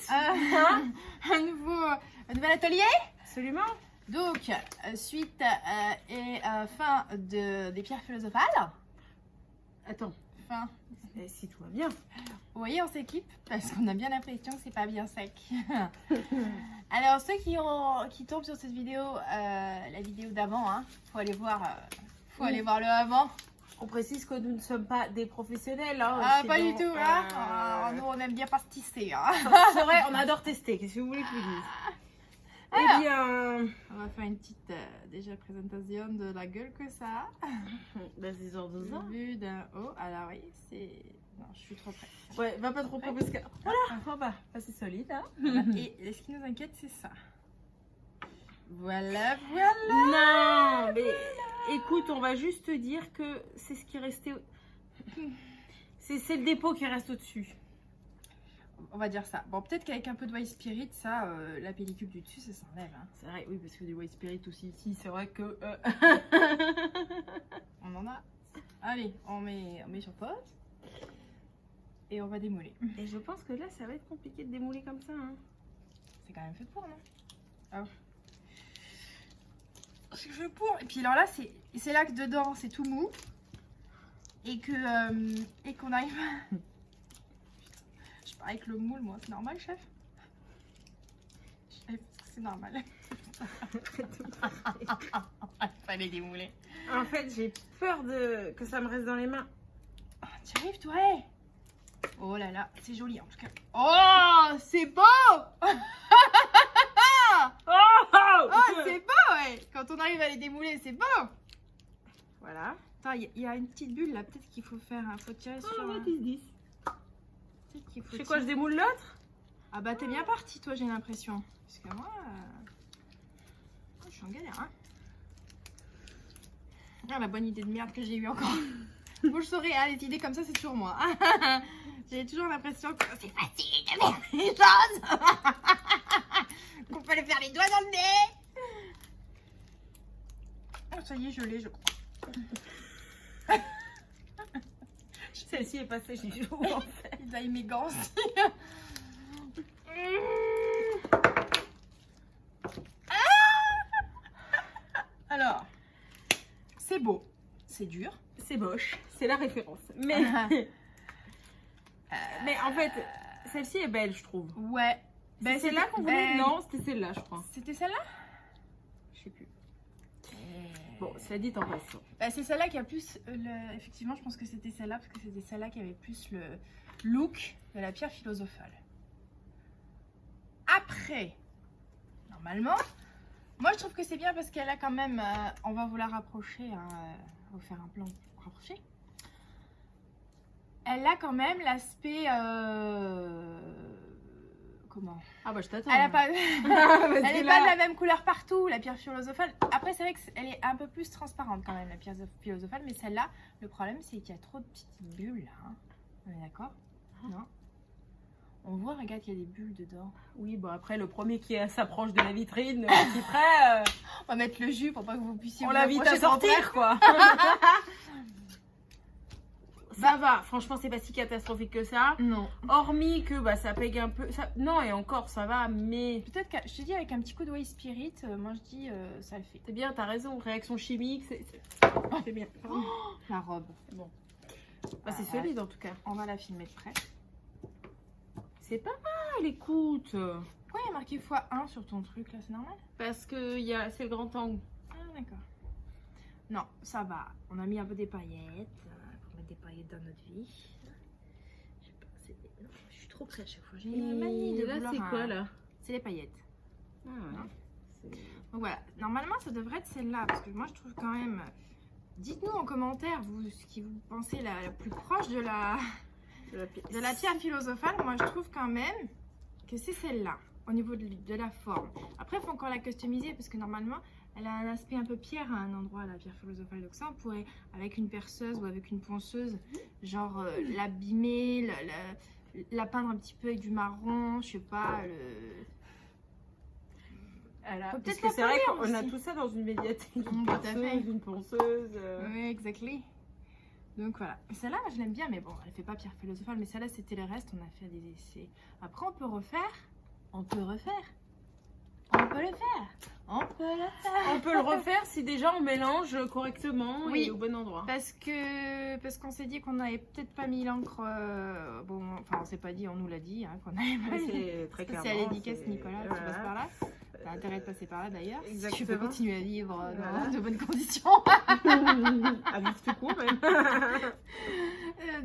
un nouvel atelier. Absolument. Donc, suite et fin des pierres philosophales. Attends, Fin. si tout va bien. Vous voyez, on s'équipe parce qu'on a bien l'impression que c'est pas bien sec. Alors, ceux qui tombent sur cette vidéo, la vidéo d'avant, hein, faut aller voir le avant. On précise que nous ne sommes pas des professionnels. Hein, Ah, sinon, pas du tout, hein. Nous, on aime bien pastisser. Hein. C'est vrai, on adore tester. Qu'est-ce que vous voulez que je vous dise? Eh bien, on va faire une petite déjà présentation de la gueule que ça a. c'est genre de ça. Vu d'un haut. Alors oui, c'est... Non, je suis trop près. Ouais, va pas trop près parce que... Voilà, c'est solide. Hein. Et ce qui nous inquiète, c'est ça. Voilà, voilà. Non, mais écoute, on va juste te dire que c'est ce qui restait... C'est le dépôt qui reste au-dessus. On va dire ça. Bon, peut-être qu'avec un peu de white spirit, ça, la pellicule du dessus, ça s'enlève. Hein. C'est vrai, oui, parce que du white spirit aussi ici, c'est vrai que... On en a. Allez, on met sur pause. Et on va démouler. Et je pense que là, ça va être compliqué de démouler comme ça. Hein. C'est quand même fait pour, non? Ah. C'est fait pour. Et puis alors là, c'est là que dedans, c'est tout mou. Et qu'on arrive... Je parle avec le moule, moi. C'est normal, chef? Chef, c'est normal. Il fallait démouler. En fait, j'ai peur que ça me reste dans les mains. Oh, tu arrives, toi, hey. Oh là là, c'est joli en tout cas. Oh, c'est beau. Oh, c'est beau, ouais. Quand on arrive à les démouler, c'est beau. Voilà. Attends, il y a une petite bulle là. Peut-être qu'il faut faire... faut tirer sur... What is this? Peut-être qu'il faut C'est quoi, je démoule l'autre? Ah bah t'es bien parti, toi, j'ai l'impression. Parce que moi... je suis en galère, hein. Ah, la bonne idée de merde que j'ai eue encore. Vous le saurez, hein, les idées comme ça, c'est toujours moi. J'ai toujours l'impression que c'est facile de faire les choses. Qu'on peut les faire les doigts dans le nez. Oh, ça y est, je l'ai, je crois. Celle-ci est passée, j'ai joué en fait. Il aille mes gants aussi. Alors, c'est beau, c'est dur. C'est moche, c'est la référence. Mais, mais en fait, celle-ci est belle, je trouve. Ouais. C'est celle-là qu'on voulait? Non, c'était celle-là, je crois. C'était celle-là? Je sais plus. Bon, cela dit en passant. Bah, c'est celle-là qui a plus... Effectivement, je pense que c'était celle-là parce que c'était celle-là qui avait plus le look de la pierre philosophale. Après, normalement, moi je trouve que c'est bien parce qu'elle a quand même... on va vous la rapprocher, hein, on va vous faire un plan rapproché. Elle a quand même l'aspect... Comment? Ah bah je t'attends. Elle n'a pas, elle est pas de la même couleur partout, la pierre philosophale. Après, c'est vrai qu'elle est un peu plus transparente quand même, la pierre philosophale. Mais celle-là, le problème, c'est qu'il y a trop de petites bulles là. Hein. On est d'accord? Non? On voit, regarde, il y a des bulles dedans. Oui, bon après, le premier qui s'approche de la vitrine, qui prêt... On va mettre le jus pour pas que vous puissiez... On l'invite à sortir, quoi. Ça va, franchement, c'est pas si catastrophique que ça. Non. Hormis que bah, ça pègue un peu. Ça... Non, et encore, ça va, mais. Peut-être que, je te dis, avec un petit coup de white spirit, moi je dis, ça le fait. C'est bien, t'as raison. Réaction chimique, c'est bien. Oh, la robe. Bon. Bah, c'est solide en tout cas. On va la filmer de près. C'est pas mal, écoute. Pourquoi il y a marqué x1 sur ton truc là, c'est normal? Parce que c'est le grand angle. Ah, d'accord. Non, ça va. On a mis un peu des paillettes. Des paillettes dans notre vie. Je sais pas, non, je suis trop près à chaque fois. J'ai une manie de là, vouloir, c'est quoi là? C'est les paillettes. Ah ouais. Donc voilà, normalement ça devrait être celle-là parce que moi je trouve quand même. Dites-nous en commentaire vous ce qui vous pensez la plus proche de la pierre philosophale. Moi je trouve quand même que c'est celle-là au niveau de la forme. Après il faut encore la customiser parce que normalement elle a un aspect un peu pierre à un endroit, la pierre philosophale. Donc ça, on pourrait, avec une perceuse ou avec une ponceuse, genre l'abîmer, la peindre un petit peu avec du marron, je sais pas. Parce que c'est vrai qu'on a tout ça dans une médiathèque. Une perceuse, une ponceuse. Oui, exactement. Donc voilà. Celle-là, je l'aime bien, mais bon, elle fait pas pierre philosophale. Mais celle-là, c'était le reste. On a fait des essais. Après, on peut refaire On peut refaire. On peut le faire. On peut le faire. On peut le refaire si déjà on mélange correctement Oui. et au bon endroit. Parce qu'on s'est dit qu'on n'avait peut-être pas mis l'encre. Bon, enfin, on s'est pas dit, on nous l'a dit, hein, qu'on n'avait pas Mais mis. c'est très clairement. C'est à l'édicace, c'est- Nicolas, tu voilà. passes par là. T'as intérêt de passer par là d'ailleurs. Si tu veux Exactement. continuer à vivre dans Voilà. de bonnes conditions. À vivre tout court même.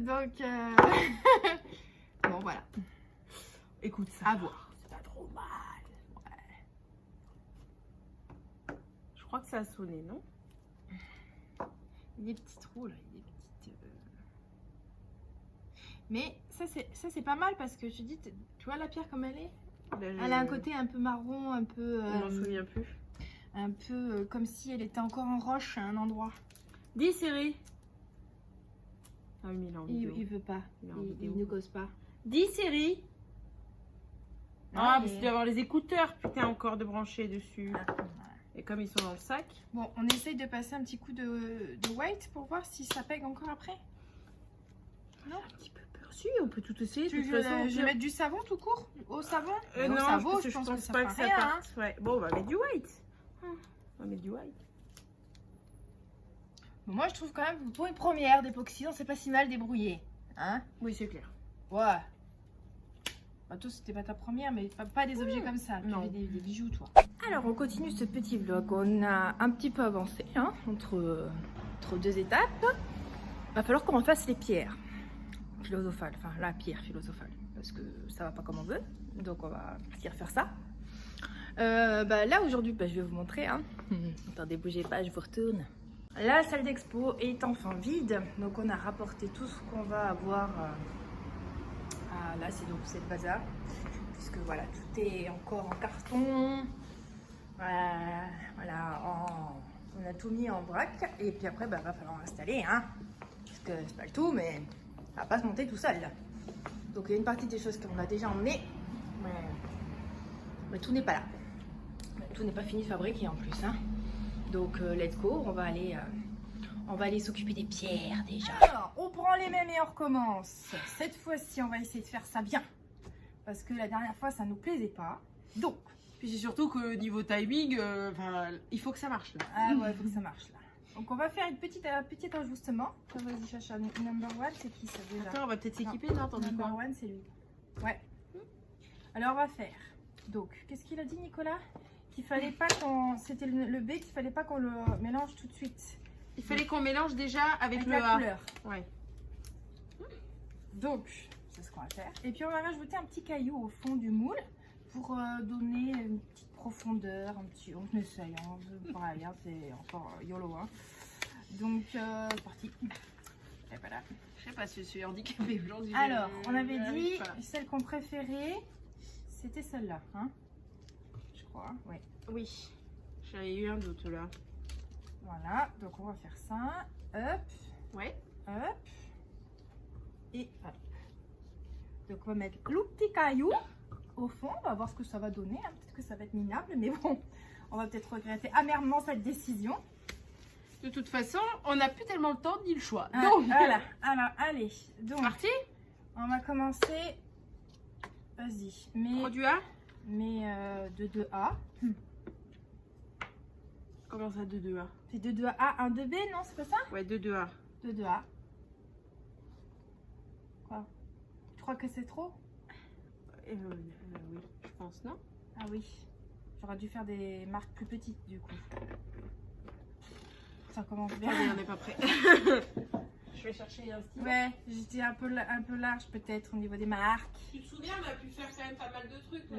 Donc, bon, voilà. Écoute ça. À voir. C'est pas trop mal. Je crois que ça a sonné, non? Il y a des petits trous là. Il y a des petites, Mais ça, c'est pas mal parce que je te dis, tu vois la pierre comme elle est? Là, Elle a un côté un peu marron, un peu. Je m'en souviens plus. Un peu comme si elle était encore en roche à un endroit. Dis Siri. Ah oui, mais il est en Il, vidéo. il veut pas. Il est en Il vidéo. ne cause pas. Dis Siri. Non, Ah, mais- parce qu'il doit y avoir les écouteurs, putain, encore de brancher dessus. Ah, voilà. Et comme ils sont dans le sac. Bon, on essaye de passer un petit coup de white pour voir si ça pègue encore après. Un petit peu peur. Si, on peut tout essayer. Tu de toute veux, façon, je vais mettre du savon tout court? Au savon? Non, Au savon, parce que je pense que ça pas fera que ça rien, parte. Ouais. Bon, on va mettre du white. On va mettre du white. Bon, moi, je trouve quand même, pour une première d'époxy, on s'est pas si mal débrouillé. Hein? Oui, c'est clair. Ouais. Bah, toi, c'était pas ta première, mais pas des objets comme ça. Tu Non. fais des bijoux, toi. Alors, on continue ce petit vlog. On a un petit peu avancé, hein, entre deux étapes. Va falloir qu'on refasse les pierres philosophales. Enfin, la pierre philosophale. Parce que ça va pas comme on veut. Donc, on va s'y refaire ça. Là, aujourd'hui, je vais vous montrer. Hein. Attendez, bougez pas, je vous retourne. La salle d'expo est enfin vide. Donc, on a rapporté tout ce qu'on va avoir. Là, c'est le bazar. Puisque voilà, tout est encore en carton. On a tout mis en vrac. Et puis après, va falloir installer. Hein, parce que c'est pas le tout, mais ça va pas se monter tout seul. Donc, il y a une partie des choses qu'on a déjà emmenées. Mais tout n'est pas là. Tout n'est pas fini de fabriquer en plus. Hein. Donc, let's go. On va aller s'occuper des pierres déjà. Alors, on prend les mêmes et on recommence. Cette fois-ci, on va essayer de faire ça bien. Parce que la dernière fois, ça nous plaisait pas. Donc, Puis c'est surtout que niveau timing, il faut que ça marche là. ah ouais, il faut que ça marche là. Donc, on va faire un petit ajustement. Vas-y, Chacha, number one, c'est qui ça déjà? Attends, on va peut-être s'équiper, non? T'en dis Number quoi? one, c'est lui. Ouais. Alors, on va faire. Donc, qu'est-ce qu'il a dit, Nicolas? Qu'il fallait pas qu'on. C'était le B, qu'il fallait pas qu'on le mélange tout de suite. Il fallait qu'on mélange déjà avec le la A. couleur. Ouais. Donc, c'est ce qu'on va faire. Et puis, on va rajouter un petit caillou au fond du moule pour donner une petite profondeur, un petit. On essaye, hein. Pareil, hein, c'est encore YOLO. Hein. Donc, c'est parti. Et voilà. Je sais pas si je suis handicapée aujourd'hui. Alors, on avait dit celle qu'on préférait, c'était celle-là, hein? Je crois, oui. Oui. J'avais eu un doute là. Voilà, donc on va faire ça. Hop, Ouais. hop. Et hop. Donc on va mettre le petit caillou au fond. On va voir ce que ça va donner. Hein. Peut-être que ça va être minable, mais bon, on va peut-être regretter amèrement cette décision. De toute façon, on n'a plus tellement le temps ni le choix. Ah, Donc, voilà. Alors, allez. Donc, parti. on va commencer. Vas-y. Produit A. De 2A. Comment ça, 2-2A? C'est de 2A, 1 2B, non? C'est pas ça? Ouais, 2-2A. De 2A. Quoi? Tu crois que c'est trop? Oui, je pense, non? Ah oui. J'aurais dû faire des marques plus petites du coup. Ça commence bien. Attendez, on n'est pas prêt. Je vais chercher un stylo. Ouais, j'étais un peu large peut-être au niveau des marques. Tu te souviens, on a pu faire quand même pas mal de trucs.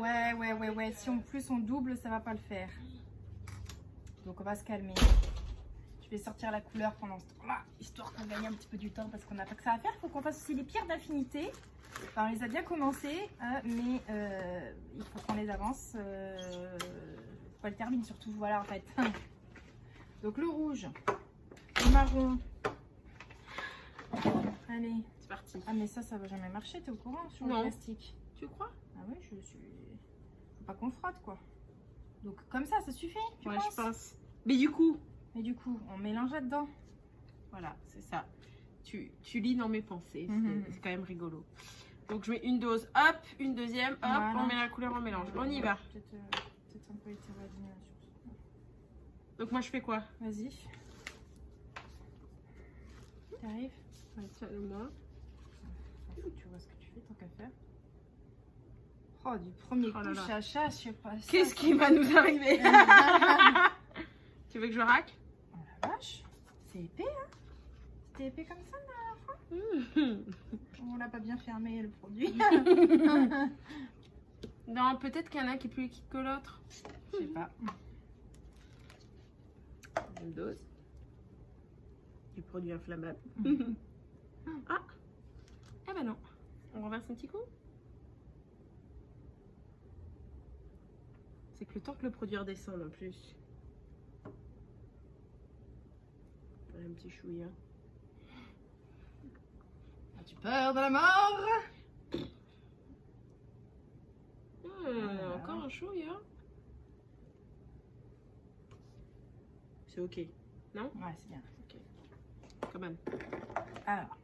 Ouais. Si en plus on double, ça va pas le faire. Donc on va se calmer. Je vais sortir la couleur pendant ce temps-là, histoire qu'on gagne un petit peu du temps parce qu'on n'a pas que ça à faire. Il faut qu'on fasse aussi les pierres d'infinité. Enfin, on les a bien commencées, mais il faut qu'on les avance. Qu'on les termine surtout, voilà en fait. Donc le rouge, le marron. Allez. C'est parti. Ah mais ça va jamais marcher, t'es au courant sur Non. le plastique? Tu crois? Ah oui, je suis... Faut pas qu'on frotte quoi. Donc comme ça suffit, tu Ouais, penses? je pense. Mais du coup, Mais du coup, on mélange là-dedans. voilà, c'est ça. Tu lis dans mes pensées. Mhm. C'est quand même rigolo. Donc je mets une dose, hop, une deuxième, hop, Voilà. on met la couleur en mélange. On y va. Peut-être un peu été radinée sur ça. Donc moi je fais quoi? Vas-y. T'arrives? Ouais, tiens, moi. Tu vois ce que tu fais tant qu'à faire. Oh, du premier Oh là coup, là. chacha, je sais pas. ça, Qu'est-ce qui va nous arriver? Tu veux que je racle? Oh la vache, c'est épais, hein? C'était épais comme ça, là. On l'a pas bien fermé, le produit. Non, peut-être qu'il y en a un qui est plus liquide que l'autre. Je sais pas. Une dose. Du produit inflammable. Ah! Eh ben non. On renverse un petit coup. C'est que le temps que le produit redescende en plus. Voilà, un petit chouïa. As-tu peur de la mort? Encore un chouïa. C'est ok. Non? Ouais, c'est bien. Quand même. Alors.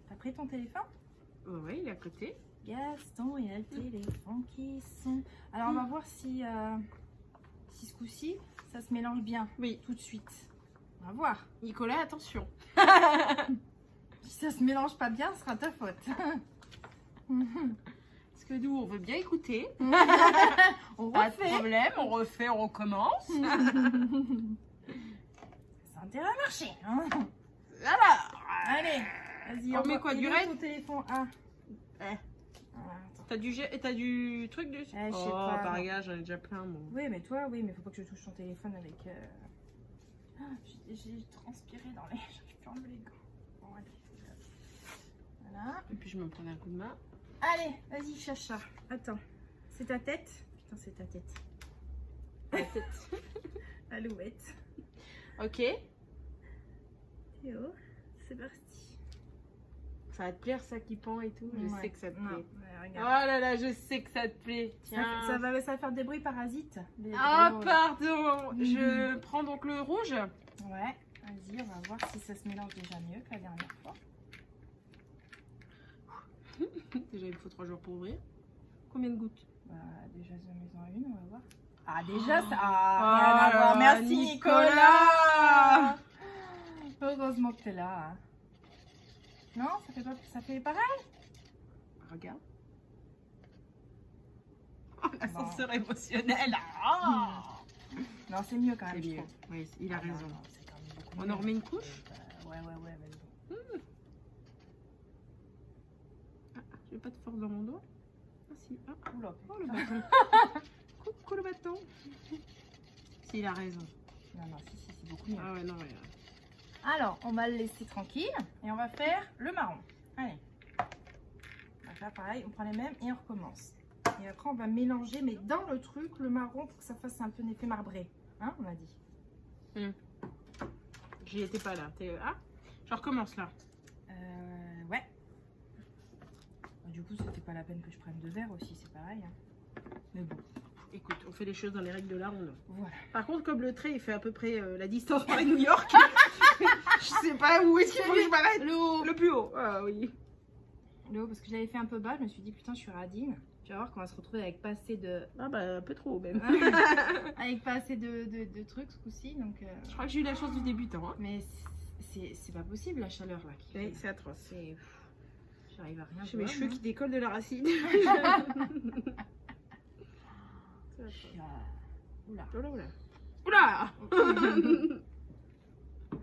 T'as pris ton téléphone? Ouais, il est à côté. Gaston, il y a le téléphone qui sonne. Alors, on va voir si, si ce coup-ci, ça se mélange bien. Oui. Tout de suite. On va voir. Nicolas, attention. Si ça se mélange pas bien, ce sera ta faute. Parce que nous, on veut bien écouter. On Pas de refait. problème, on refait, on recommence. Ça a intérêt à marcher. Hein. Alors, Allez, vas-y. On met quoi, il du est où raid ton téléphone? Ah. Eh. Ah, attends. t'as du truc dessus? Je sais Oh, pas. par gars, j'en ai déjà plein, moi. Oui, mais toi, oui, mais faut pas que je touche ton téléphone avec. Ah, j'ai transpiré dans les. J'arrive plus à enlever les gants. Bon, allez. Voilà. Et puis je me prenais un coup de main. Allez, vas-y, chacha. Attends. C'est ta tête? Putain, c'est ta tête. La tête. Alouette. Ok. Théo, c'est parti. Ça va te plaire, ça qui pend et tout. Je Ouais. sais que ça te Non, plaît. mais Oh regarde. là là, je sais que ça te plaît. Tiens. Ça va faire des bruits parasites. Des Ah, bruits, pardon. Je prends donc le rouge. Ouais, vas-y, on va voir si ça se mélange déjà mieux que la dernière fois. Déjà, il me faut 3 jours pour ouvrir. Combien de gouttes? Bah, déjà, j'en ai une, on va voir. Ah, déjà, ça. Oh Ah, rien à là voir. là, Merci, Nicolas. Nicolas. Heureusement que t'es là. Hein. Non, ça fait pareil. Regarde. Oh, l'ascenseur Bon. émotionnel. Ah. Non, c'est mieux quand même, C'est je mieux. trouve. Oui, il a Ah, non, raison. non, c'est quand même beaucoup On mieux. en remet une couche? Ouais, vas-y. Ah, j'ai pas de force dans mon doigt. Ah si. Ah. Oula. Oh le bâton. Coucou le bâton. Si, il a raison. Non, si, c'est beaucoup mieux. Ah ouais, non, ouais. Alors, on va le laisser tranquille et on va faire le marron. Allez. On va faire pareil, on prend les mêmes et on recommence. Et après, on va mélanger, mais dans le truc, le marron pour que ça fasse un peu un effet marbré. Hein, on a dit. J'y étais pas là. Ah, je recommence là. Ouais. Du coup, c'était pas la peine que je prenne 2 verres aussi, c'est pareil. Hein. Mais bon, Écoute, on fait les choses dans les règles de l'art, on a. voilà. Par contre, comme le trait, il fait à peu près la distance Paris-New York, je sais pas où est-ce qu'il faut que je m'arrête. Le haut. Le plus haut. Ah oui. Le haut, parce que je l'avais fait un peu bas, je me suis dit, putain, je suis radine. Tu vas voir qu'on va se retrouver avec pas assez de... Ah bah un peu trop haut même. avec pas assez de trucs ce coup-ci, donc... Je crois que j'ai eu la chance du débutant. Hein. Mais c'est pas possible, la chaleur, là. Qui Oui, fait. c'est atroce. C'est... J'arrive à rien J'ai mes voir, cheveux moi. qui décollent de la racine. Oula. Oula, oula. Oula.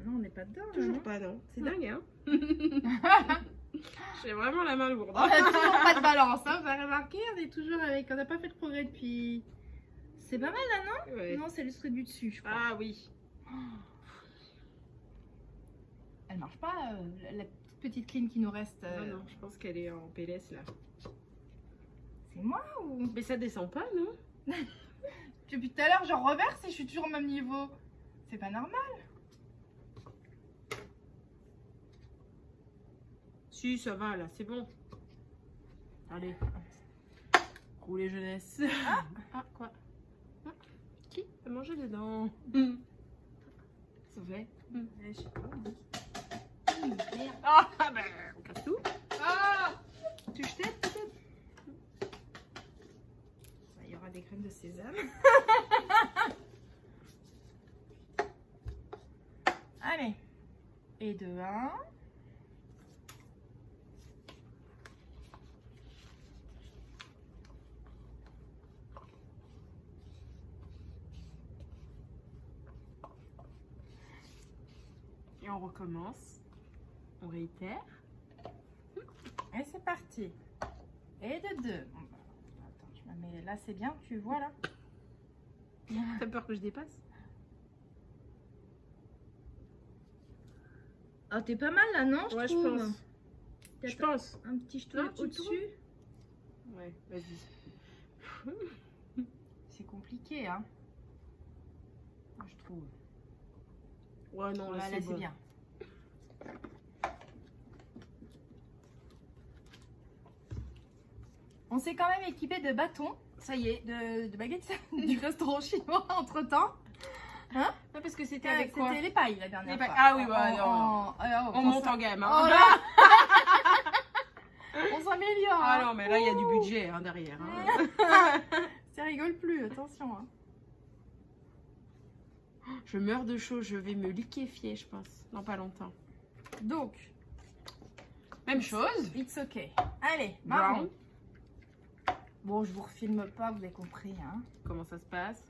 Non, on n'est pas dedans. là, Toujours non. pas, non. C'est dingue, hein. J'ai vraiment la main lourde. On a toujours pas de balance, hein. Vous avez remarqué, on est toujours avec... On n'a pas fait de progrès depuis... C'est pas mal, là, non? Ouais. Non, c'est le truc du dessus, je crois. Ah oui. Elle marche pas, la petite clean qui nous reste. Non, non, je pense qu'elle est en PLS là. C'est moi ou... Mais ça descend pas, non? Depuis tout à l'heure, je reverse et je suis toujours au même niveau. C'est pas normal. Si, ça va là, c'est bon. Allez. Rouler jeunesse. Ah, quoi? Ah, qui a mangé dedans? Ça fait? Je sais pas. Ah, ben, on casse tout. Ah, Allez. Et de 1. Et on recommence. On réitère. Et c'est parti. Et de 2. Bon, bah, attends, je me mets là, c'est bien, tu vois là. T'as peur que je dépasse? Ah, t'es pas mal là, non? Ouais, je trouve. pense. Je pense. Un petit jeton Non, tu au-dessus. Ouais, vas-y. C'est compliqué, hein. Je trouve. Ouais, non, là, Là, c'est c'est bon. bien. On s'est quand même équipé de bâtons, ça y est, de baguettes du restaurant chinois entre temps. Hein? Ouais, parce que c'était avec quoi? C'était les pailles la dernière Les pailles. fois. Ah oui, ouais, non. On monte en gamme. Hein. Oh là on s'améliore. Ah hein. non, mais là, il y a du budget hein, derrière. Hein. Ça rigole plus, attention. Hein. Je meurs de chaud, je vais me liquéfier, je pense, dans pas longtemps. Donc, même chose. it's ok. Allez, Brown. marron. Bon, je vous refilme pas, vous avez compris. Hein. Comment ça se passe?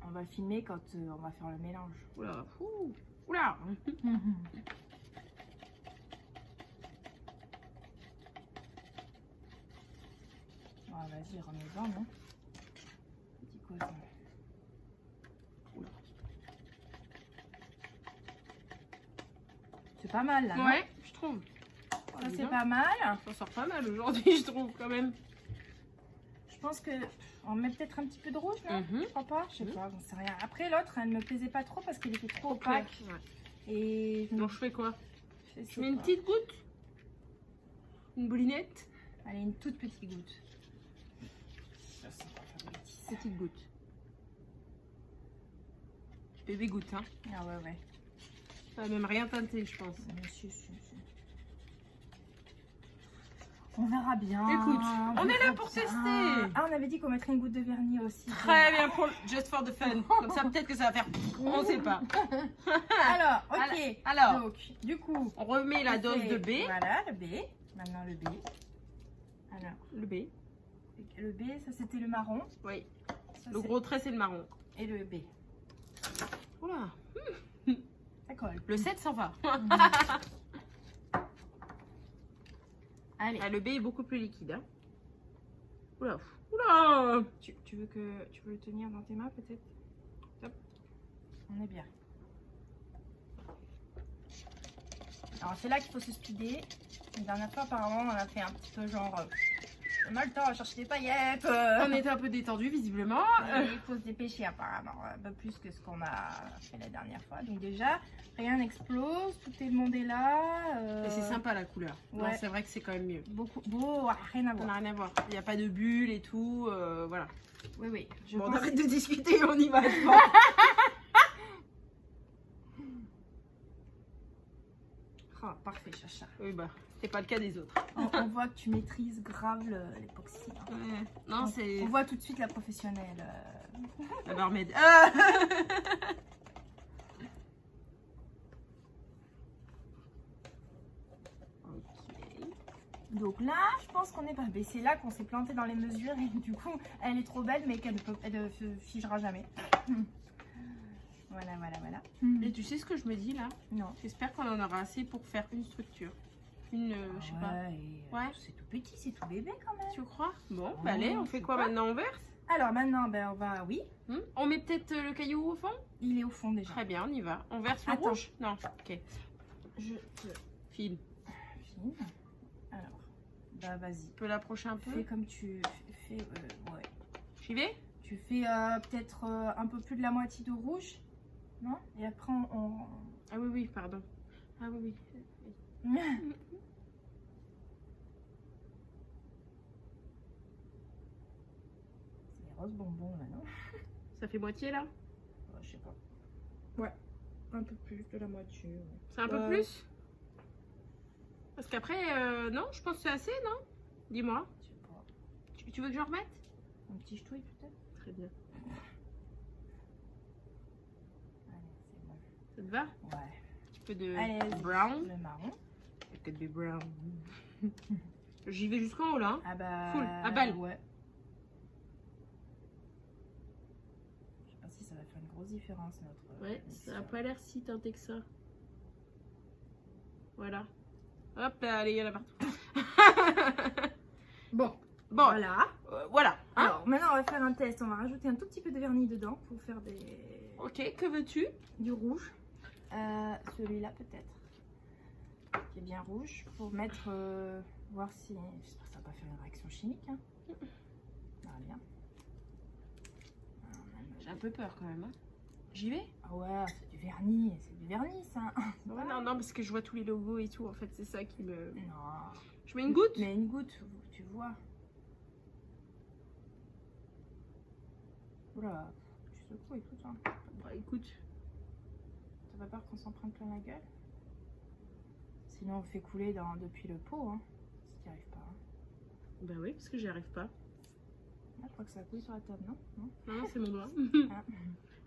On va filmer quand on va faire le mélange. Oula, oula. Ah, vas-y, remets-en, non? Petit quoi ça? Oula. C'est pas mal là, non? Ouais, je trouve. Ça c'est pas mal. Ça sort pas mal aujourd'hui, je trouve quand même. Je pense que on met peut-être un petit peu de rouge, non? Mhm. Je crois pas. Je sais pas, j'en sais rien. Après l'autre, elle me plaisait pas trop parce qu'elle était trop opaque. Ouais. Et Donc je fais quoi? je sais Je mets une pas. petite goutte? Une boulinette? Allez, une toute petite goutte. Petite goutte. Bébé goutte, hein. Ah ouais, ouais. Ça va même rien teinter, je pense. Si. On verra bien. Écoute, on est là verra pour bien. tester. Ah, on avait dit qu'on mettrait une goutte de vernis aussi. Très bien pour just for the fun. Comme ça, peut-être que ça va faire. On sait pas. Alors, ok. Alors, Donc, du coup, on remet la dose de B. Voilà, le B. Maintenant, le B. Alors, Le B. le B, ça c'était le marron. Oui. Ça, Le c'est- gros trait, c'est le marron. Et le B. Oula. Ça colle. Le 7 s'en va. Allez. Ah, le B est beaucoup plus liquide. Hein. Oula. Oula. Tu veux le tenir dans tes mains peut-être? Hop. On est bien. Alors c'est là qu'il faut se speeder. La dernière fois apparemment on a fait un petit peu genre on a le temps à chercher des paillettes. On était un peu détendu visiblement. Il faut se dépêcher apparemment, un peu plus que ce qu'on a fait la dernière fois. Donc déjà, rien n'explose, tout le monde est là. Et c'est sympa la couleur. Ouais. Non, c'est vrai que c'est quand même mieux. Beaucoup, beau, rien à Ça voir. n'a rien à voir. Il n'y a pas de bulles et tout. Voilà. Oui. Bon, on arrête de discuter, on y va. Bon. Oh, parfait, Chacha. Oui, bah, c'était pas le cas des autres. On voit que tu maîtrises grave l'époxy. Hein. Ouais. Non, c'est On voit tout de suite la professionnelle. la barmaid. Ah. Ok. Donc là, je pense qu'on est pas. Mais c'est là qu'on s'est planté dans les mesures et du coup, elle est trop belle, mais qu'elle ne se figera jamais. Voilà. Et tu sais ce que je me dis là? Non. J'espère qu'on en aura assez pour faire une structure. Une, je sais pas. Ouais. C'est tout petit, c'est tout bébé quand même. Tu crois? Bon, Oh, bah allez, on fait je quoi sais pas. maintenant? On verse? Alors maintenant, ben on va. Oui, On met peut-être le caillou au fond? il est au fond déjà. Très bien, on y va. On verse le Attends. rouge? Non, ok. Je te File. filme. Alors, bah vas-y. Tu peux l'approcher un peu? Fais comme tu fais. Ouais. J'y vais? Tu fais peut-être un peu plus de la moitié de rouge, non? Et après on... Ah oui, pardon. Ah oui. C'est les roses bonbons là, non? Ça fait moitié là? Je sais pas. Ouais, un peu plus de la moitié. Ouais. C'est un peu plus? Parce qu'après, non, je pense que c'est assez, non? Dis-moi. Je sais pas. Tu veux que je remette? Un petit ch'touille peut-être? Très bien. Allez, c'est bon. Ça te va? Ouais. peu de Allez, vas-y. brown. Le marron. Peut-être des brown. J'y vais jusqu'en haut là. Hein. Ah bah. Full, à balle. Ouais. Je sais pas si ça va faire une grosse différence notre. Ouais, ça n'a pas l'air si teinté que ça. Voilà. Hop là, allez, il y en a partout. Bon. Bon, Voilà. voilà. Hein. Alors maintenant on va faire un test. On va rajouter un tout petit peu de vernis dedans pour faire Ok, que veux-tu? du rouge. Celui-là peut-être. Qui est bien rouge. Pour mettre. Voir si. J'espère que ça va pas faire une réaction chimique. Hein. Ça va bien. J'ai un peu peur quand même. Hein. J'y vais? Ah ouais, c'est du vernis. C'est du vernis ça. Ouais, non, parce que je vois tous les logos et tout. En fait, c'est ça qui me. Non. Je mets une goutte? Mais une goutte, tu vois. Oula, tu secoues et tout ça. Bah écoute. T'as pas peur qu'on s'en prenne plein la gueule? Sinon on fait couler depuis le pot, hein. Si t'y arrives pas. Hein. Bah oui, parce que j'y arrive pas. Ah, je crois que ça coule sur la table, non? Non. Non, c'est mon doigt. Ah.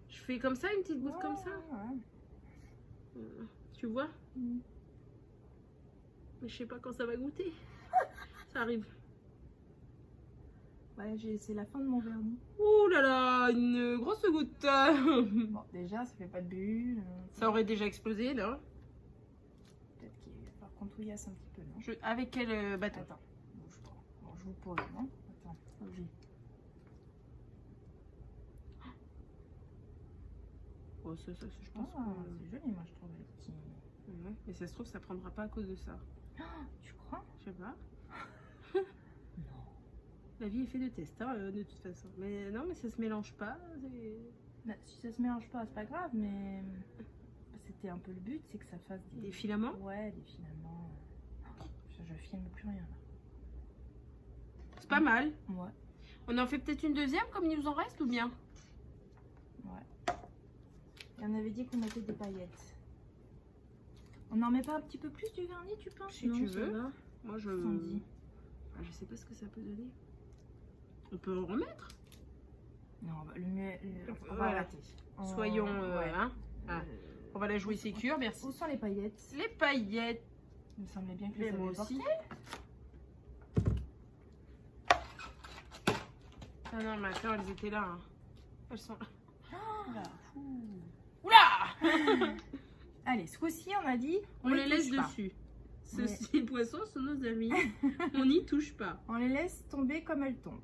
Je fais comme ça, une petite goutte comme ça. Ouais. Tu vois? Mm. Mais je sais pas quand ça va goûter. Ça arrive. Ouais, c'est la fin de mon vernis. Ouh là là, une grosse goutte. Bon, déjà, ça fait pas de bulle. Ça aurait déjà explosé là. Peut-être qu'il va falloir qu'on touillasse un petit peu, non? Avec quel bâton? Attends, bouge pas. Bon, je vous pose, non? Attends, vas-y. Oh, ça, je pense Ah, que... c'est joli, moi, je trouve, les petits... Ouais, mais ça se trouve, ça prendra pas à cause de ça. Tu crois? Je sais pas. Non. La vie est faite de tests, hein, de toute façon. Mais non, mais ça se mélange pas. Bah, si ça se mélange pas, c'est pas grave, mais... C'était un peu le but, c'est que ça fasse Des filaments? Ouais, des filaments. Je filme plus rien, là. C'est pas mal. Ouais. On en fait peut-être une deuxième, comme il nous en reste, ou bien? Ouais. Et on avait dit qu'on mettait des paillettes. On n'en met pas un petit peu plus du vernis, tu penses? Si tu veux. Moi, je... Sandy. Ah, je sais pas ce que ça peut donner. On peut en remettre. Non, le mieux... on va Voilà. arrêter. Soyons... ouais. Hein. Ah. On va la jouer sécure, merci. Où sont les paillettes? Les paillettes. Il me semblait bien que Mais les moi avais aussi. portées. Ah non, mais attends, elles étaient là. Hein. Elles sont là. Oula. Oula. Allez, ce coup-ci, on a dit... On les laisse touche pas. dessus. Ces poissons sont nos amis. On n'y touche pas. On les laisse tomber comme elles tombent.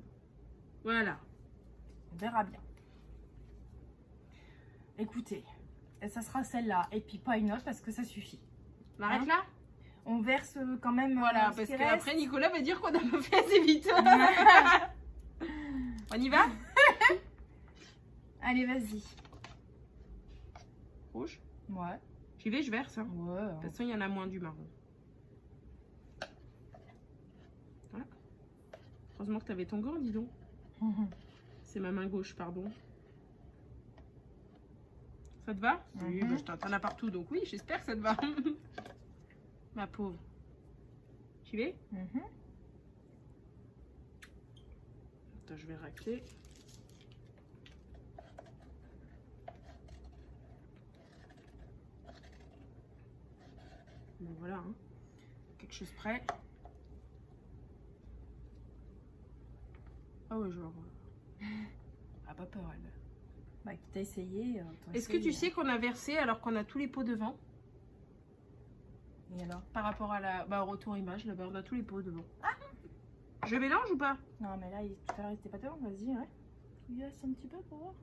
Voilà. On verra bien. Écoutez, ça sera celle-là. Et puis pas une autre parce que ça suffit. On arrête Hein? là? On verse quand même... Voilà, ce parce qui qu'après reste. Nicolas va dire qu'on a pas fait assez vite. On y va? Allez, vas-y. Rouge. Ouais. J'y vais, je verse. Hein. Ouais. De toute façon, il y en a moins du marron. Voilà. Heureusement que tu avais ton gant, dis donc. C'est ma main gauche, pardon. Ça te va? Oui, bah, je t'entends là partout, donc oui, j'espère que ça te va. Ma pauvre. J'y vais? Attends, je vais racler. Bon, voilà, hein. Quelque chose près. Ah ouais, je vois. Ah, pas peur, elle. Bah, qui t'a essayé. Est-ce que tu sais qu'on a versé alors qu'on a tous les pots devant? Et alors? Par rapport à la... Bah, au retour image, là-bas, on a tous les pots devant. Ah, je mélange ou pas? Non, mais là, tout à l'heure, il était pas devant. Vas-y, ouais. Tu laisses un petit peu pour voir.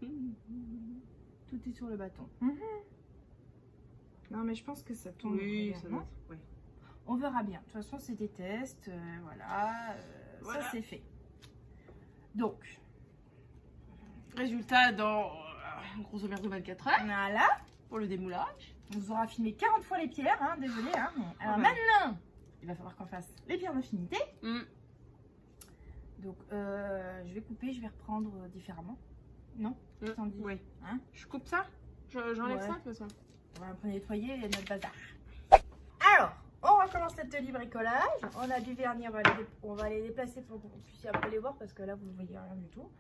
Tout est sur le bâton. Non, mais je pense que ça tombe. Oui, bien, ça non doit être... ouais. On verra bien. De toute façon, c'est des tests. Voilà. Voilà. Ça, c'est fait. Donc, Résultat dans grosso merdo 24 heures voilà. pour le démoulage. On vous aura filmé 40 fois les pierres. Hein, désolé. Hein, mais... Alors Ouais. maintenant, il va falloir qu'on fasse les pierres d'affinité. Donc, je vais couper. Je vais reprendre différemment. Non? T'en dis. Oui. Hein? Je coupe ça? J'enlève Ouais. ça de toute façon. On va un peu nettoyer notre bazar. Alors, on recommence l'atelier bricolage. On a du vernis, on va aller les déplacer pour que vous puissiez un peu les voir parce que là, vous ne voyez rien du tout.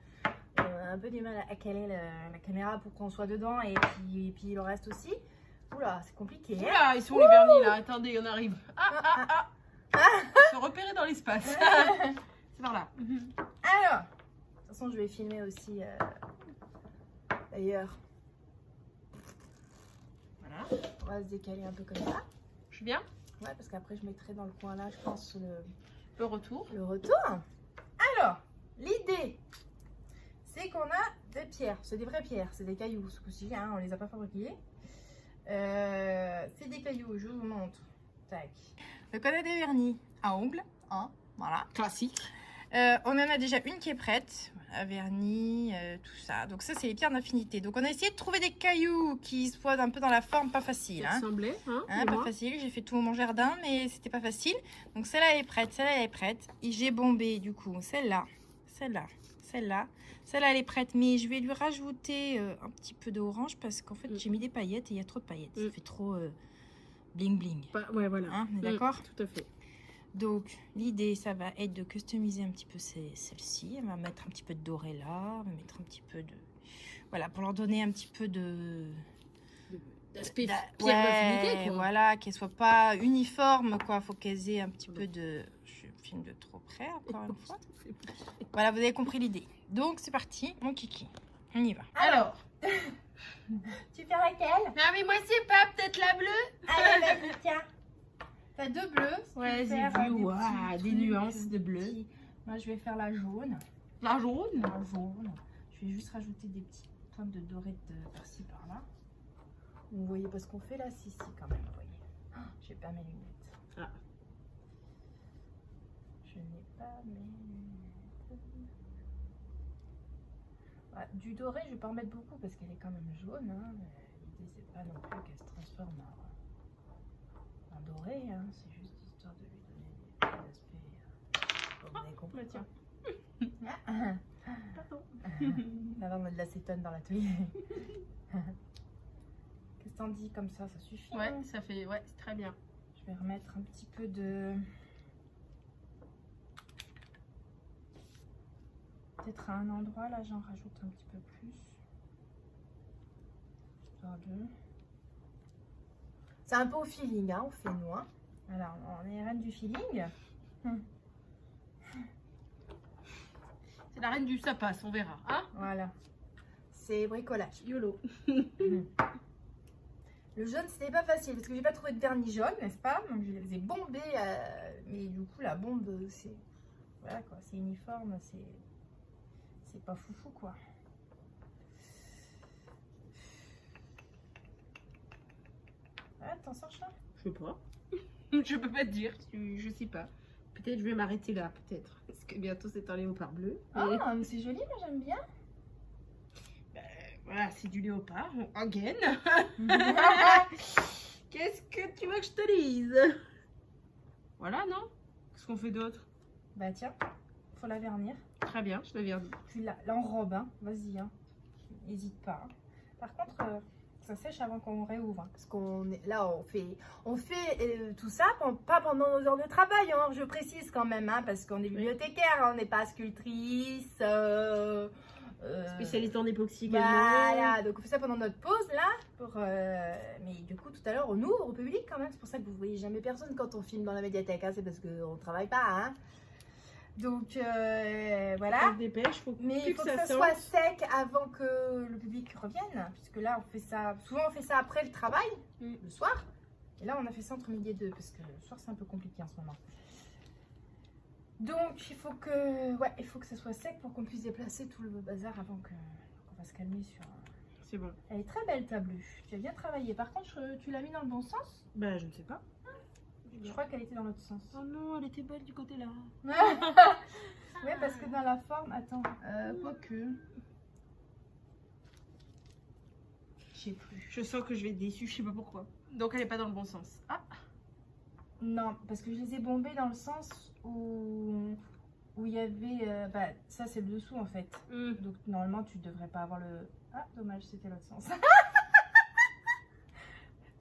Et on a un peu du mal à caler la caméra pour qu'on soit dedans et puis le reste aussi. Oula, c'est compliqué. Oula, ils sont les vernis là. Attendez, on arrive. Ils sont repérés dans l'espace. C'est par là. Alors, de toute façon, je vais filmer aussi d'ailleurs. Voilà. On va se décaler un peu comme ça. Je suis bien. Ouais, parce qu'après, je mettrai dans le coin là, je pense, Le retour. le retour. Alors, l'idée, c'est qu'on a des pierres. C'est des vraies pierres, c'est des cailloux ce coup-ci, hein, on les a pas fabriqués. C'est des cailloux, je vous montre. Tac. Donc on a des vernis à ongles, hein, voilà. Classique. On en a déjà une qui est prête, voilà, vernis, tout ça. Donc ça, c'est les pierres d'infinité. Donc on a essayé de trouver des cailloux qui soient un peu dans la forme, pas facile. Hein. Semblait, hein, Pas facile, j'ai fait tout mon jardin, mais c'était pas facile. Donc celle-là elle est prête, celle-là elle est prête. Et j'ai bombé du coup celle-là, celle-là, celle-là. Celle-là elle est prête, mais je vais lui rajouter un petit peu d'orange parce qu'en fait j'ai mis des paillettes et il y a trop de paillettes. Ça fait trop bling bling. Ouais, voilà. Hein, on est d'accord? Tout à fait. Donc l'idée ça va être de customiser un petit peu celle-ci. On va mettre un petit peu de doré là, on va mettre un petit peu de... Voilà, pour leur donner un petit peu de... D'aspect pierre ouais, d'infinité, quoi. voilà, qu'elles soient pas uniformes, quoi. Faut qu'elles aient un petit peu de... Je filme de trop près, encore une fois. Voilà, vous avez compris l'idée. Donc, c'est parti, mon kiki. On y va. Alors. Tu fais laquelle? Non, mais moi, c'est pas peut-être la bleue. Allez, vas-y, tiens. T'as deux bleus. Ouais, j'ai vu, ouais, des nuances de bleu. Moi, je vais faire la jaune. La jaune? La jaune. Je vais juste rajouter des petites pointes de doré par-ci, par-là. Vous voyez pas ce qu'on fait là? Si, quand même, vous voyez. Oh, j'ai pas mes lunettes. Ah. Je n'ai pas mes lunettes. Ouais, du doré, je vais pas en mettre beaucoup parce qu'elle est quand même jaune. Hein. L'idée, c'est pas non plus qu'elle se transforme en doré. Hein. C'est juste histoire de lui donner des aspects. Vous avez compris, tiens. Pardon. Ça va, on met de l'acétone dans l'atelier. Qu'est-ce que t'en dis comme ça suffit? Ouais, hein, ça fait, ouais, c'est très bien. Je vais remettre un petit peu de... Peut-être à un endroit, là, j'en rajoute un petit peu plus. Histoire de... C'est un peu au feeling, hein, on fait nous. Hein. Alors, on est reine du feeling. C'est la reine du ça passe, on verra. Hein? Voilà. C'est bricolage. YOLO. Le jaune, c'était pas facile parce que j'ai pas trouvé de vernis jaune, n'est-ce pas? Donc je les ai bombés, mais du coup la bombe, c'est voilà quoi, c'est uniforme, c'est pas foufou quoi. Ah, t'en sors ça? Je sais pas. Je peux pas te dire. Je sais pas. Peut-être je vais m'arrêter là, peut-être. Parce que bientôt c'est un léopard bleu. Oh, mais c'est joli, moi j'aime bien. Voilà, c'est du léopard. Again. Qu'est-ce que tu veux que je te dise? Voilà, non? Qu'est-ce qu'on fait d'autre? Bah tiens, faut la vernir. Très bien, je la vernis. Tu l'enrobes, hein. Vas-y, hein. N'hésite pas. Hein. Par contre, ça sèche avant qu'on réouvre. Hein. Parce qu'on est là, on fait tout ça, pas pendant nos heures de travail. Hein, je précise quand même, hein, parce qu'on est bibliothécaire, hein, on n'est pas sculptrice. Spécialiste en époxy également. Voilà, donc on fait ça pendant notre pause là. Mais du coup, tout à l'heure, on ouvre au public quand même. C'est pour ça que vous voyez jamais personne quand on filme dans la médiathèque. Hein, c'est parce qu'on travaille pas. Hein. Donc voilà. Dépêche, mais il faut que ça soit sec avant que le public revienne. Puisque là, on fait ça. Souvent, on fait ça après le travail, le soir. Et là, on a fait ça entre midi et deux. Parce que le soir, c'est un peu compliqué en ce moment. Donc il faut que ça soit sec pour qu'on puisse déplacer tout le bazar avant qu'on va se calmer sur... C'est bon. Elle est très belle ta bleue, tu as bien travaillé. Par contre, tu l'as mis dans le bon sens? Bah je ne sais pas. Je crois qu'elle était dans l'autre sens. Oh non, elle était belle du côté là. Oui, parce que dans la forme... Attends, quoique... Je sais plus. Je sens que je vais être déçue, je sais pas pourquoi. Donc elle n'est pas dans le bon sens. Ah. Non, parce que je les ai bombés dans le sens où il y avait... ça, c'est le dessous, en fait. Donc, normalement, tu devrais pas avoir le... Ah, dommage, c'était l'autre sens.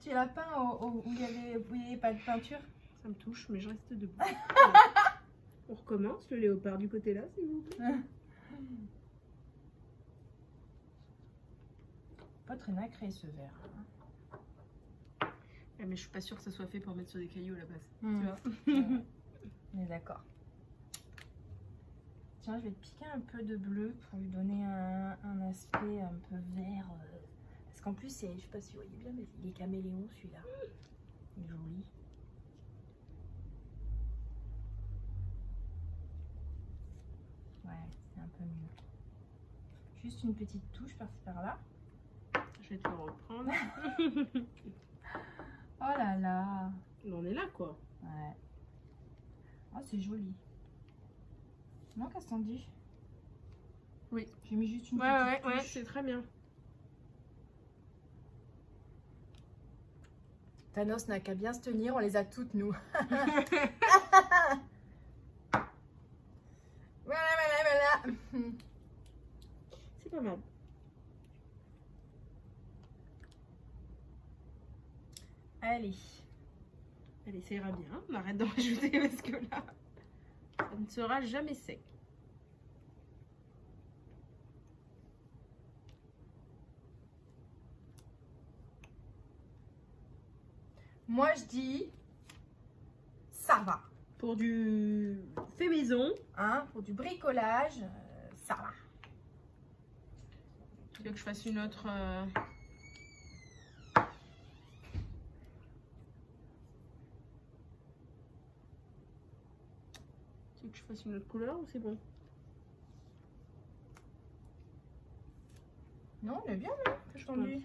Tu l'as peint où il y avait pas de peinture? Ça me touche, mais je reste debout. On recommence le léopard du côté là, s'il vous plaît. pas très nacré ce verre. Mais je suis pas sûre que ça soit fait pour mettre sur des cailloux à la base. Tu vois. On est d'accord. Tiens, je vais te piquer un peu de bleu pour lui donner un aspect un peu vert. Parce qu'en plus, je sais pas si vous voyez bien, mais il est caméléon celui-là. Il est joli. Ouais, c'est un peu mieux. Juste une petite touche par-ci par-là. Je vais te le reprendre. Oh là là. On est là quoi. Ouais. Oh, c'est joli. Non, qu'est-ce qu'on dit? Oui. J'ai mis juste une Ouais, petite touche. c'est très bien. Thanos n'a qu'à bien se tenir, on les a toutes nous. Voilà. C'est pas mal. Allez. Allez, ça ira bien. On arrête d'en rajouter parce que là, ça ne sera jamais sec. Moi, je dis, ça va. Pour du fait maison. Hein, pour du bricolage, ça va. Tu veux que je fasse une autre... Tu veux que je fasse une autre couleur ou c'est bon? Non, on est bien, non? Qu'est-ce qu'on dit?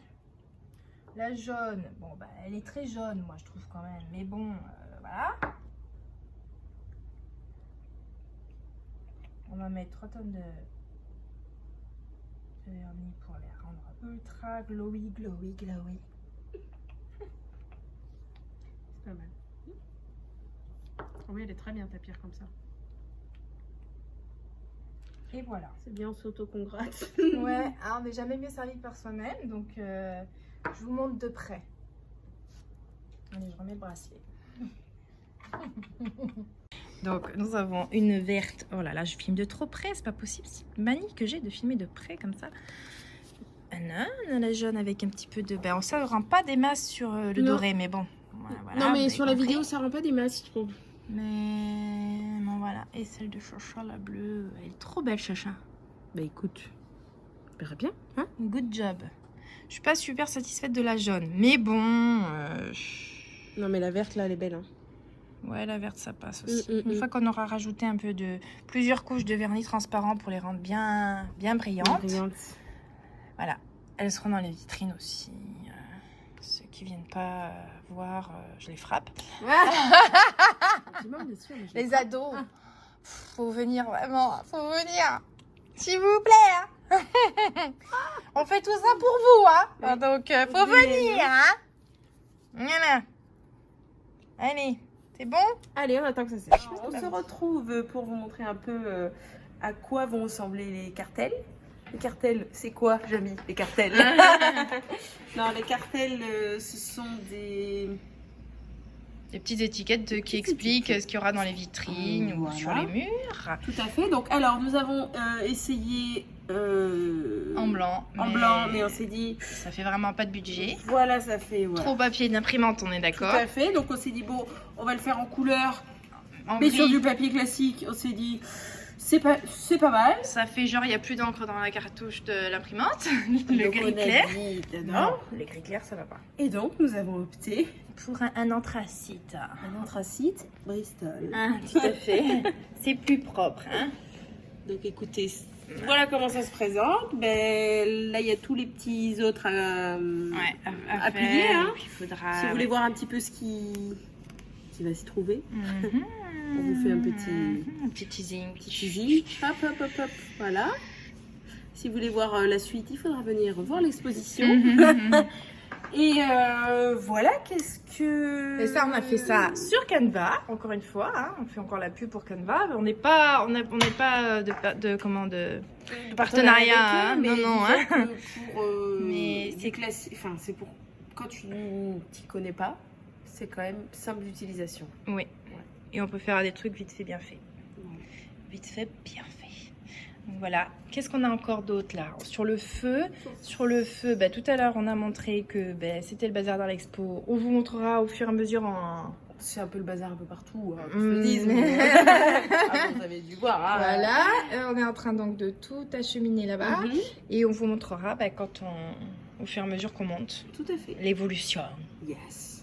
La jaune, bon, bah, elle est très jaune, moi, je trouve quand même. Mais bon, voilà. On va mettre 3 tonnes de vernis pour les rendre ultra glowy. C'est pas mal. Oui, elle est très bien ta pierre comme ça. Et voilà. C'est bien, on s'auto-congrate. Ouais, alors on n'est jamais mieux servi que par soi-même, donc je vous montre de près. Allez, je remets le bracelet. Donc nous avons une verte. Oh là là, je filme de trop près, c'est pas possible. C'est une manie que j'ai de filmer de près comme ça. On a la jaune avec un petit peu de... Ben, ça ne rend pas des masses sur le doré, mais bon. Voilà, non, mais vous sur avez la compris. vidéo, ça rend pas des masses, je trouve. Mais bon, voilà. Et celle de Chacha, la bleue, elle est trop belle, Chacha. Bah écoute, on verra bien. Hein, Good job. Je suis pas super satisfaite de la jaune, mais bon. non, mais la verte, là, elle est belle. Hein. Ouais, la verte, ça passe aussi. Une fois qu'on aura rajouté un peu de plusieurs couches de vernis transparent pour les rendre bien brillantes. Voilà, elles seront dans les vitrines aussi. Ceux qui viennent pas voir, je les frappe. Les ados, faut venir vraiment, faut venir. S'il vous plaît. Hein. On fait tout ça pour vous, hein. Donc faut venir, hein. Voilà. Allez. C'est bon? Allez, on attend que ça sèche. On se retrouve pour vous montrer un peu à quoi vont ressembler les cartels. Les cartels, c'est quoi, Jamie? Les cartels. Non, les cartels, ce sont des petites étiquettes qui expliquent ce qu'il y aura dans les vitrines ou sur les murs. Tout à fait. Donc, alors, nous avons essayé en blanc. Mais on s'est dit... Ça fait vraiment pas de budget. Voilà, ça fait... Voilà. Trop papier d'imprimante, on est d'accord. Tout à fait. Donc, on s'est dit, bon, on va le faire en couleur. En mais gris. sur du papier classique, on s'est dit, c'est pas mal. Ça fait genre, il n'y a plus d'encre dans la cartouche de l'imprimante. Le gris clair. Non, le gris clair, ça va pas. Et donc, nous avons opté pour un anthracite. Un anthracite Bristol. Ah, tout à fait. C'est plus propre, hein. Donc, écoutez, voilà comment ça se présente. Ben, là, il y a tous les petits autres à plier. Hein. Il faudra... Si vous voulez voir un petit peu ce qui va s'y trouver, on vous fait un petit teasing. Hop, hop, hop, hop. Voilà. Si vous voulez voir la suite, il faudra venir voir l'exposition. Et voilà, qu'est-ce que... Et ça, on a fait ça sur Canva, encore une fois. Hein, on fait encore la pub pour Canva. On n'est pas, on n'est pas de partenariat. Hein, mais non. Hein. Pour, mais c'est classique. Enfin, c'est pour quand tu t'y connais pas, c'est quand même simple d'utilisation. Oui. Ouais. Et on peut faire des trucs vite fait, bien fait. Ouais. Vite fait, bien fait. Donc voilà. Qu'est-ce qu'on a encore d'autre là? Sur le feu, bah, tout à l'heure on a montré que bah, c'était le bazar dans l'expo. On vous montrera au fur et à mesure en... C'est un peu le bazar un peu partout, hein, qu'on se le dise, mais... vous avez dû voir. Hein. Voilà, on est en train donc de tout acheminer là-bas. Et on vous montrera bah, au fur et à mesure qu'on monte. Tout à fait. L'évolution. Yes.